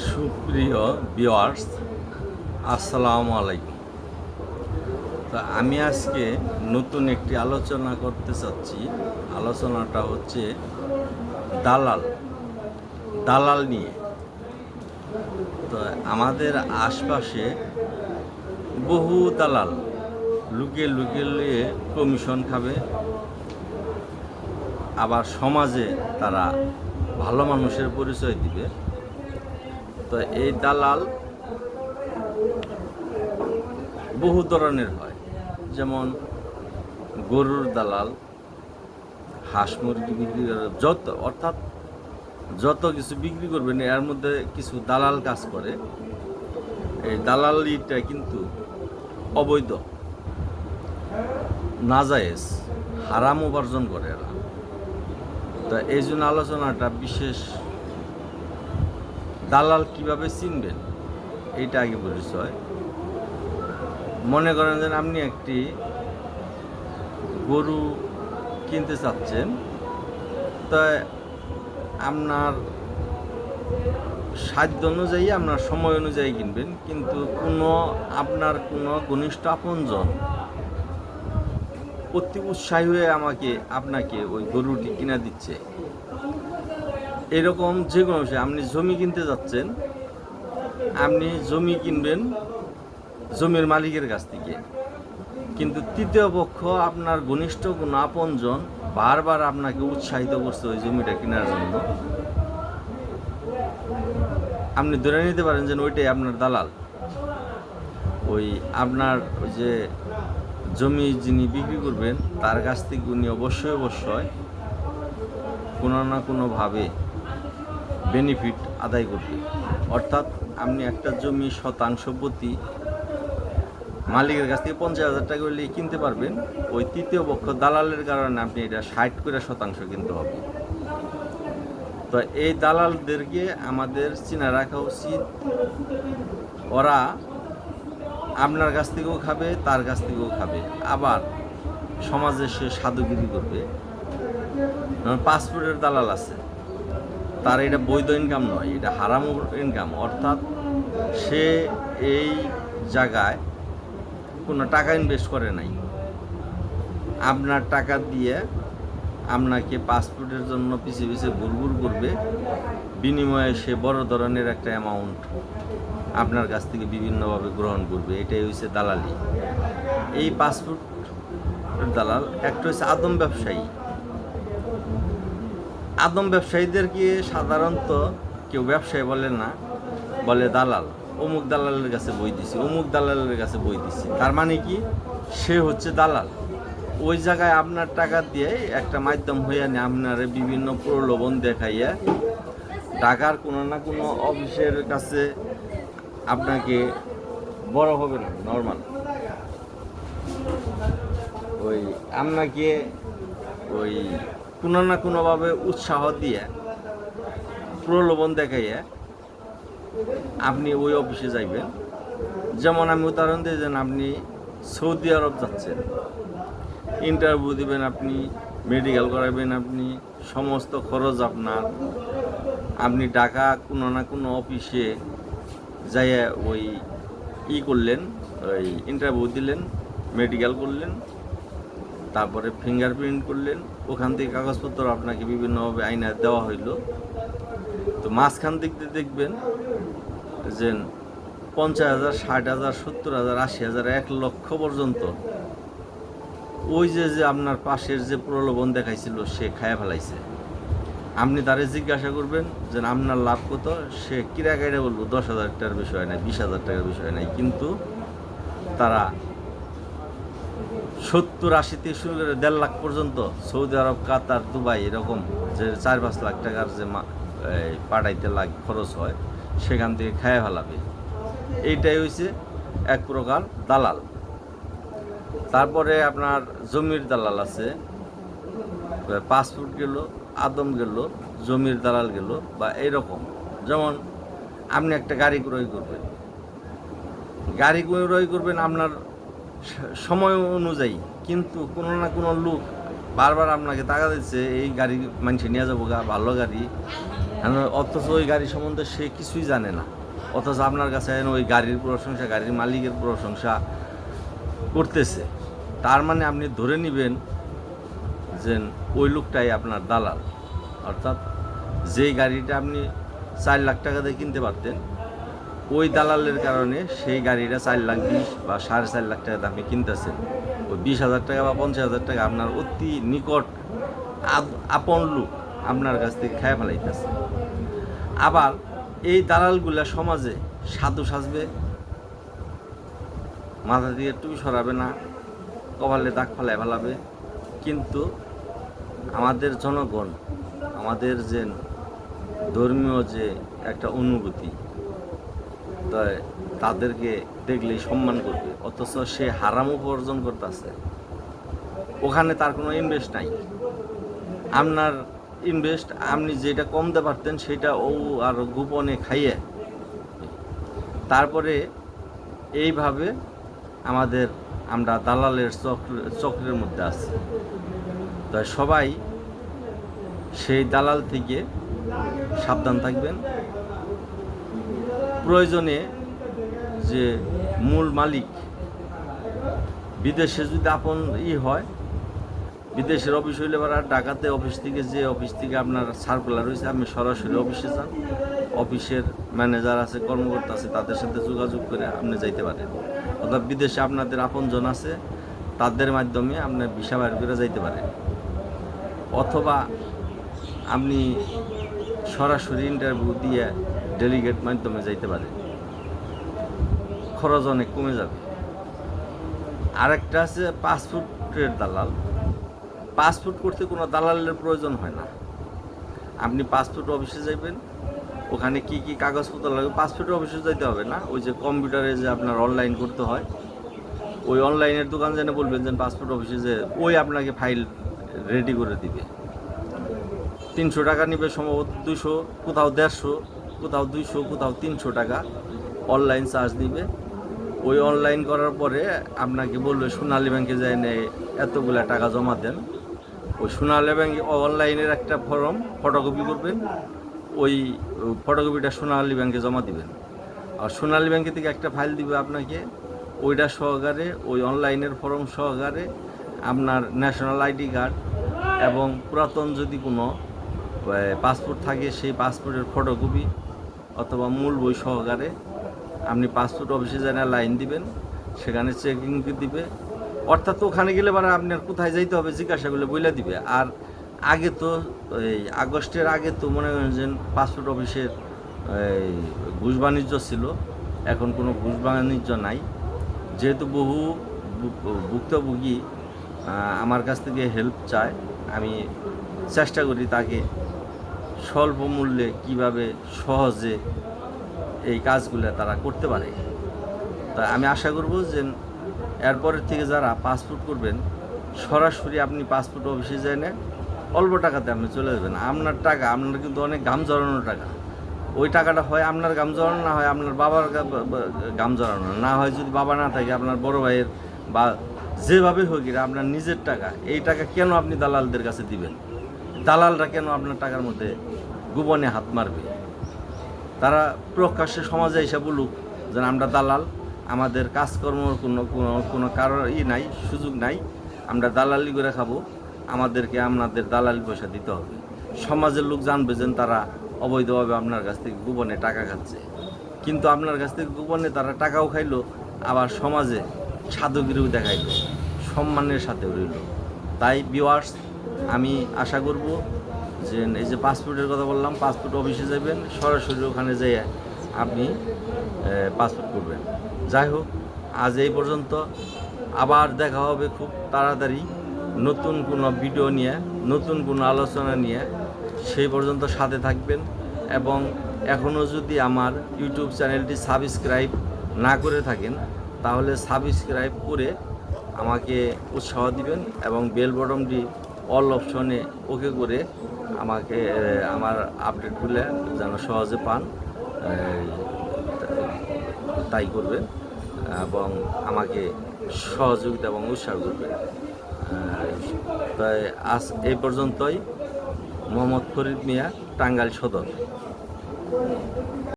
সুপ্রিয় ভিউয়ার্স, আসসালামু আলাইকুম। তো আমি আজকে নতুন একটি আলোচনা করতে চাচ্ছি। আলোচনাটা হচ্ছে দালাল দালাল নিয়ে। তো আমাদের আশপাশে বহু দালাল লুকিয়ে লুকিয়ে কমিশন খাবে, আবার সমাজে তারা ভালো মানুষের পরিচয় দিবে। তো এই দালাল বহু ধরনের হয়, যেমন গরুর দালাল, হাঁস মুরগি বিক্রি করে, অর্থাৎ যত কিছু বিক্রি করবেন এর মধ্যে কিছু দালাল কাজ করে। এই দালালিটা কিন্তু অবৈধ, নাজায়েজ, হারাম উপার্জন করে এরা। তো এই জন্য আলোচনাটা বিশেষ। দালাল কিভাবে চিনবেন এইটা আগে পরিচয়। মনে করেন যে আপনি একটি গরু কিনতে চাচ্ছেন, তো আপনার সাধ্য অনুযায়ী, আপনার সময় অনুযায়ী কিনবেন, কিন্তু আপনার কোনো ঘনিষ্ঠ আপনজন অতি উৎসাহী হয়ে আপনাকে ওই গরুটি কিনা দিচ্ছে। এরকম যে কোনো বিষয়, আপনি জমি কিনতে যাচ্ছেন, আপনি জমি কিনবেন জমির মালিকের কাছ থেকে, কিন্তু তৃতীয় পক্ষ আপনার ঘনিষ্ঠ কোনো আপনজন বারবার আপনাকে উৎসাহিত করছে ওই জমিটা কেনার জন্য। আপনি ধরে নিতে পারেন যে ওইটাই আপনার দালাল। ওই আপনার যে জমি যিনি বিক্রি করবেন তার কাছ থেকে উনি অবশ্যই কোনো না কোনোভাবে বেনিফিট আদায় করবে। অর্থাৎ আপনি একটা জমি শতাংশ প্রতি মালিকের কাছ থেকে 50,000 টাকা হলে কিনতে পারবেন, ওই তৃতীয় পক্ষ দালালের কারণে আপনি এটা 60% কিনতে হবে। তো এই দালালদেরকে আমাদের চিনা রাখা উচিত। ওরা আপনার কাছ থেকেও খাবে, তার কাছ থেকেও খাবে, আবার সমাজে সে সাধুগিরি করবে। পাসপোর্টের দালাল আছে, তার এটা বৈধ ইনকাম নয়, এটা হারাম ইনকাম। অর্থাৎ সে এই জায়গায় কোনো টাকা ইনভেস্ট করে নাই, আপনার টাকা দিয়ে আপনাকে পাসপোর্টের জন্য পিছিয়ে পিছিয়ে ঘুরঘুর করবে, বিনিময়ে সে বড় ধরনের একটা অ্যামাউন্ট আপনার কাছ থেকে বিভিন্নভাবে গ্রহণ করবে। এটাই হচ্ছে দালালি। এই পাসপোর্ট দালাল একটা হচ্ছে আদম ব্যবসায়ী। আদম ব্যবসায়ীদেরকে সাধারণত কেউ ব্যবসায়ী বলে না, বলে দালাল। অমুক দালালের কাছে বই দিছি, অমুক দালালের কাছে বই দিছি। তার মানে কি, সে হচ্ছে দালাল। ওই জায়গায় আপনার টাকা দিয়ে একটা মাধ্যম হইয়া নিয়ে আপনার বিভিন্ন প্রলোভন দেখাইয়া ঢাকার কোনো না কোনো অফিসের কাছে আপনাকে বড় হবে না, নর্মাল ওই আপনাকে ওই কোনো না কোনোভাবে উৎসাহ দিয়ে প্রলোভন দেখাইয়া আপনি ওই অফিসে যাইবেন। যেমন আমি উদাহরণ দিই, যেন আপনি সৌদি আরব যাচ্ছেন, ইন্টারভিউ দিবেন, আপনি মেডিকেল করাবেন, আপনি সমস্ত খরচ আপনার। আপনি ঢাকা কোনো না কোনো অফিসে যাইয়া ওই করলেন, ওই ইন্টারভিউ দিলেন, মেডিকেল করলেন, তারপরে ফিঙ্গারপ্রিন্ট করলেন, ওখান থেকে কাগজপত্র আপনাকে বিভিন্নভাবে আইনা দেওয়া হইল। তো মাঝখান দিক দিয়ে দেখবেন যে 50,000, 60,000, 70,000, 80,000, 1,00,000 পর্যন্ত ওই যে আপনার পাশের যে প্রলোভন দেখাইছিল সে খায়া ফেলাইছে। আপনি তারে জিজ্ঞাসা করবেন যে আপনার লাভ কত, সে কিরা গাইডা বলবো 10,000 টাকার বিষয় নাই, 20,000 টাকার বিষয় নাই। কিন্তু তারা 70-80 থেকে শুরু করে 1.5 লাখ পর্যন্ত, সৌদি আরব, কাতার, দুবাই, এরকম যে 4-5 লাখ টাকার যে পাঠাইতে খরচ হয়, সেখান থেকে খায়া ফেলাবে। এইটাই হয়েছে এক প্রকার দালাল। তারপরে আপনার জমির দালাল আছে, পাসপোর্ট গেল, আদম গেল, জমির দালাল গেল, বা এইরকম। যেমন আপনি একটা গাড়ি ক্রয় করবেন আপনার সময় অনুযায়ী, কিন্তু কোনো না কোনো লোক বারবার আপনাকে টাকা দিচ্ছে, এই গাড়ি মানুষে নিয়ে যাবো গা, ভালো গাড়ি, অথচ ওই গাড়ি সম্বন্ধে সে কিছুই জানে না, অথচ আপনার কাছে ওই গাড়ির প্রশংসা, গাড়ির মালিকের প্রশংসা করতেছে। তার মানে আপনি ধরে নেবেন যে ওই লোকটাই আপনার দালাল। অর্থাৎ যেই গাড়িটা আপনি 4 লাখ টাকা দিয়ে কিনতে পারতেন, ওই দালালের কারণে সেই গাড়িটা 4,20,000 বা 4.5 লাখ টাকা দামে কিনতেছেন। ওই 20,000 টাকা বা 50,000 টাকা আপনার অতি নিকট আপন লোক আপনার কাছ থেকে খেয়ে ফেলাইতেছে। আবার এই দালালগুলা সমাজে সাধু সাজবে, মাথা দিয়ে টুপি সরাবে না, কপালে দাগ ফেলায় ফেলাবে, কিন্তু আমাদের জনগণ, আমাদের যে ধর্মীয় যে একটা অনুভূতি, তাই তাদেরকে দেখলেই সম্মান করবে, অথচ সে হারাম উপার্জন করতেছে। ওখানে তার কোনো ইনভেস্ট নাই। আপনার ইনভেস্ট আপনি যেটা কমতে পারতেন সেটা ও আর গোপনে খাইয়ে, তারপরে এইভাবে আমরা দালালের চক্রের মধ্যে আছি। তাই সবাই সেই দালাল থেকে সাবধান থাকবেন। প্রয়োজনে যে মূল মালিক বিদেশে যদি আপন হয়, বিদেশের অফিস হইলে আর ঢাকাতে অফিস থেকে আপনার সার্কুলার হয়েছে, আপনি সরাসরি অফিসে যান, অফিসের ম্যানেজার আছে, কর্মকর্তা আছে, তাদের সাথে যোগাযোগ করে আপনি যাইতে পারেন। অর্থাৎ বিদেশে আপনাদের আপনজন আছে, তাদের মাধ্যমে আপনি ভিসা বাইর করে যাইতে পারেন। অথবা আপনি সরাসরি ইন্টারভিউ দিয়ে ডেলিগেট মাধ্যমে যাইতে পারেন, খরচ অনেক কমে যাবে। আরেকটা আছে পাসপোর্টের দালাল। পাসপোর্ট করতে কোনো দালালের প্রয়োজন হয় না। আপনি পাসপোর্ট অফিসে যাইবেন, ওখানে কি কি কাগজপত্র লাগবে, পাসপোর্ট অফিসে যাইতে হবে না, ওই যে কম্পিউটারে যে আপনার অনলাইন করতে হয়, ওই অনলাইনের দোকান জেনে বলবেন যে পাসপোর্ট অফিসে যে ওই আপনাকে ফাইল রেডি করে দিবে। 300 টাকা নেবে সম্ভবত, 200, কোথাও 150, কোথাও 200, কোথাও 300 টাকা অনলাইন চার্জ দিবে। ওই অনলাইন করার পরে আপনাকে বলবে সোনালী ব্যাংকে যায় নেই এতগুলা টাকা জমা দেন। ওই সোনালী ব্যাংকে অনলাইনের একটা ফর্ম ফটোকপি করবেন, ওই ফটোকপিটা সোনালী ব্যাংকে জমা দিবেন। আর সোনালী ব্যাংকে থেকে একটা ফাইল দিবে আপনাকে, ওইটা সহকারে, ওই অনলাইনের ফর্ম সহকারে আপনার ন্যাশনাল আইডি কার্ড এবং পুরাতন যদি কোনো পাসপোর্ট থাকে সেই পাসপোর্টের ফটোকপি অথবা মূল বই সহকারে আপনি পাসপোর্ট অফিসে যেন লাইন দিবেন, সেখানে চেকিং দিবে। অর্থাৎ ওখানে গেলে মানে আপনার কোথায় যাইতে হবে জিজ্ঞাসা করলে বইলা দিবে। আর আগে তো এই আগস্টের আগে তো মনে করেন যে পাসপোর্ট অফিসের ঘুষ বাণিজ্য ছিল, এখন কোনো ঘুষ বাণিজ্য নাই। যেহেতু বহু ভুক্তভোগী আমার কাছ থেকে হেল্প চায়, আমি চেষ্টা করি তাকে স্বল্প মূল্যে কিভাবে সহজে এই কাজগুলো তারা করতে পারে। তাই আমি আশা করব যে এরপরের থেকে যারা পাসপোর্ট করবেন, সরাসরি আপনি পাসপোর্ট অফিসে যায় না, অল্প টাকাতে আপনি চলে যাবেন। আপনার টাকা, আপনার কিন্তু অনেক ঘাম জড়ানোর টাকা, ওই টাকাটা হয় আপনার ঘাম জড়ানো, না হয় আপনার বাবার ঘাম জড়ানো, না হয় যদি বাবা না থাকে আপনার বড় ভাইয়ের, বা যেভাবে হোক এটা আপনার নিজের টাকা। এই টাকা কেন আপনি দালালদের কাছে দিবেন? দালালরা কেন আপনার টাকার মধ্যে গোপনে হাত মারবে? তারা প্রকাশ্যে সমাজে এসে বলুক যে আমরা দালাল, আমাদের কাজকর্মর কোনো কারণ নাই, সুযোগ নাই, আমরা দালালি করে খাবো, আমাদেরকে আপনাদের দালালি পয়সা দিতে হবে। সমাজের লোক জানবে যে তারা অবৈধভাবে আপনার কাছ থেকে গোপনে টাকা খাচ্ছে। কিন্তু আপনার কাছ থেকে গোপনে তারা টাকাও খাইলো, আবার সমাজে সাধুগিরিও দেখাইলো, সম্মানের সাথে রইল। তাই ভিউয়ার্স, আমি আশা করব যে এই যে পাসপোর্টের কথা বললাম, পাসপোর্ট অফিসে যাবেন, সরাসরি ওখানে যেয়ে আপনি পাসপোর্ট করবেন। যাই হোক, আজ এই পর্যন্ত। আবার দেখা হবে খুব তাড়াতাড়ি নতুন কোনো ভিডিও নিয়ে, নতুন কোনো আলোচনা নিয়ে। সেই পর্যন্ত সাথে থাকবেন, এবং এখনও যদি আমার ইউটিউব চ্যানেলটি সাবস্ক্রাইব না করে থাকেন তাহলে সাবস্ক্রাইব করে আমাকে উৎসাহ দিবেন, এবং বেল বটনটি অল অপশনে ওকে করে আমাকে আমার আপডেটগুলো যেন সহজে পান তাই করবেন, এবং আমাকে সহযোগিতা এবং উৎসাহ করবেন। তাই আজ এই পর্যন্তই। মোহাম্মদ ফরিদ মিয়া, টাঙ্গাইল সদর।